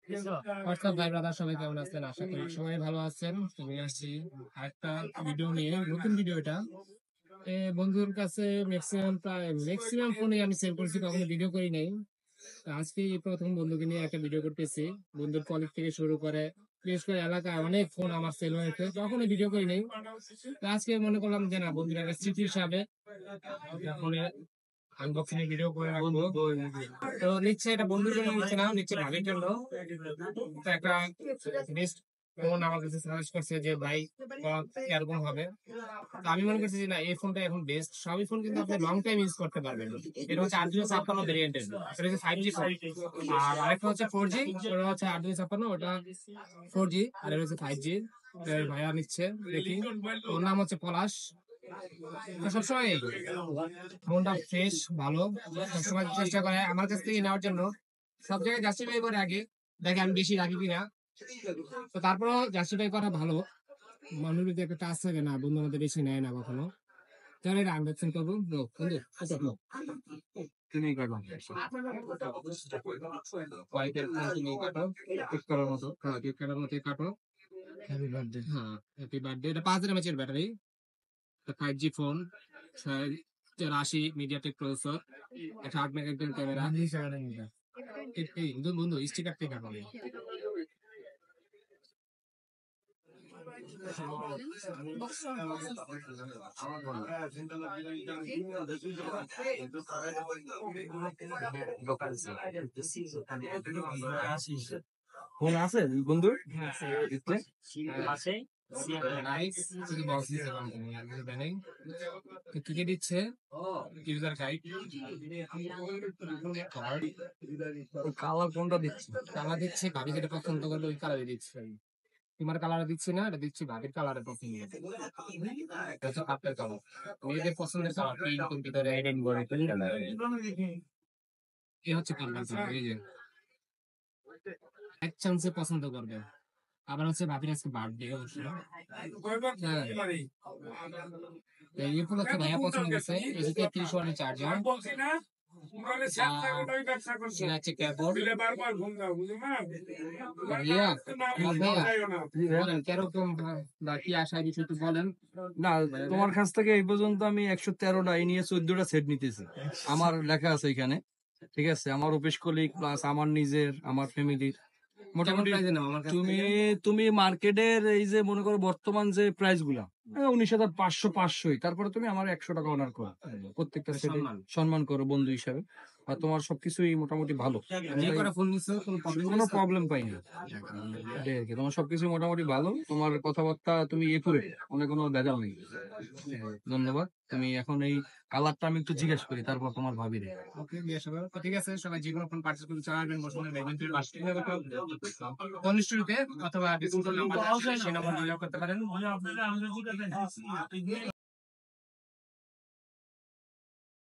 WhatsApp ভাই brother, সবাই কেমন আছেন? আশা করি সবাই ভালো আছেন। তুমি আসছি আরেকটা ভিডিও নিয়ে, নতুন ভিডিও এটা। বন্ধুর কাছে প্রায় ম্যাক্সিমাম ফোনে আমি সেল করছি, কখনো ভিডিও করি নাই। তো আজকে এই প্রথম বন্ধুকে নিয়ে একটা ভিডিও করতেছি। বন্ধুর কলিগ থেকে শুরু করে বিশেষ করে এলাকায় অনেক ফোন আমার সেল হয়েছে, কখনো ভিডিও করি নাই। তো আজকে মনে করলাম যে না, বন্ধুর একটা স্মৃতি হিসাবে ফোনে আনবক্সিং ভিডিও করে রাখবো। তো নিচ্ছে এটা বন্ধুর জন্য, নিচ্ছে না, নিচ্ছে ভাবির জন্য। তো একটা বেস্ট ফোন আমার কাছে সাজেস্ট করছে যে ভাই এরকম হবে। তো আমি মনে করছি যে না, এই ফোনটা এখন বেস্ট। সবই ফোন কিন্তু আপনি লং টাইম ইউজ করতে পারবেন। এটা হচ্ছে 8 256 ভেরিয়েন্টের, এটা হচ্ছে 5G ফোন। আর আরেকটা হচ্ছে 4G, ওটা হচ্ছে 8 256, ওটা 4G, আর এটা হচ্ছে 5G। ভাইয়া নিচ্ছে, দেখি। ওর নাম হচ্ছে পলাশ। তো সবসময় মনটা ফ্রেশ, ভালো, সবসময় চেষ্টা করে আমার কাছ থেকে নেওয়ার জন্য। সব জায়গায় জাস্টিফাই করে আগে, দেখে আমি বেশি রাখি কিনা। তো তারপরও জাস্টিফাই করা ভালো। মানুষ যদি একটা টাচ থাকে না, বন্ধুর মধ্যে বেশি নেয় না কখনো। তাহলে এটা আনবক্সিং করবো। তুমি কাটো হোয়াইটের তুমি কাটো, কেক করার মতো। হ্যাঁ, কেক কাটার মতো কাটো। Happy birthday. হ্যাঁ, হ্যাপি বার্থডে। এটা 5000 mAh battery, 5G phone, 80 MediaTek processor, 8 megapixel camera. বন্ধু স্টিকার থেকে কাটাবে। ফোন আছে বন্ধু? কি কি দিচ্ছে? ইউজার গাইড, কালার কোনটা দিচ্ছি? কালার দিচ্ছে, ভাবি যেটা পছন্দ করবে ওই কালারই দিচ্ছে। তোমার কালার দিচ্ছি না, এটা দিচ্ছি ভাবির কালারের পছন্দ। এটা হচ্ছে পাপের কালার, মেয়েদের পছন্দের কালার। পিঙ্ক ভিতরে এ হচ্ছে কালার। এই যে এক চান্সে পছন্দ করবে। আবার হচ্ছে ভাবির আজকে বার্থডে অবশ্য। এই উপলক্ষে ভাইয়া পছন্দ করছে এই যে 33 ওয়াটের চার্জার। কেরকম বা কি আশা কিছু একটু বলেন। না, তোমার কাছ থেকে এই পর্যন্ত আমি 113টা, এই নিয়ে 14টা সেট নিতেছি। আমার লেখা আছে এখানে, ঠিক আছে? আমার অফিস কলিগ প্লাস আমার নিজের, আমার ফ্যামিলির মোটামুটি। তুমি তুমি মার্কেটের এই যে মনে করো বর্তমান যে প্রাইস গুলা 19,500 তারপরে তুমি আমার 100 টাকা অনার করো, প্রত্যেকটা সেটে সম্মান করো বন্ধু হিসাবে। আর তোমার সবকিছুই মোটামুটি ভালো, কোনো প্রবলেম পাইনি। এটাই আর কি, তোমার সবকিছু মোটামুটি ভালো, তোমার কথাবার্তা তুমি একুরেট, অনেক কোনো ভেজাল নেই। ধন্যবাদ। তুমি এখন এই কালারটা আমি একটু জিজ্ঞেস করি, তারপর তোমার ভাবি রে। ঠিক আছে, সবাই যে কোনো ফোন পারচেজ করতে চাইবেন বসুনের ইভেন্টের পাশে কোন স্টোরিতে অথবা ডিসকাউন্ট নাম্বার সেই নাম্বার যোগাযোগ করতে পারেন।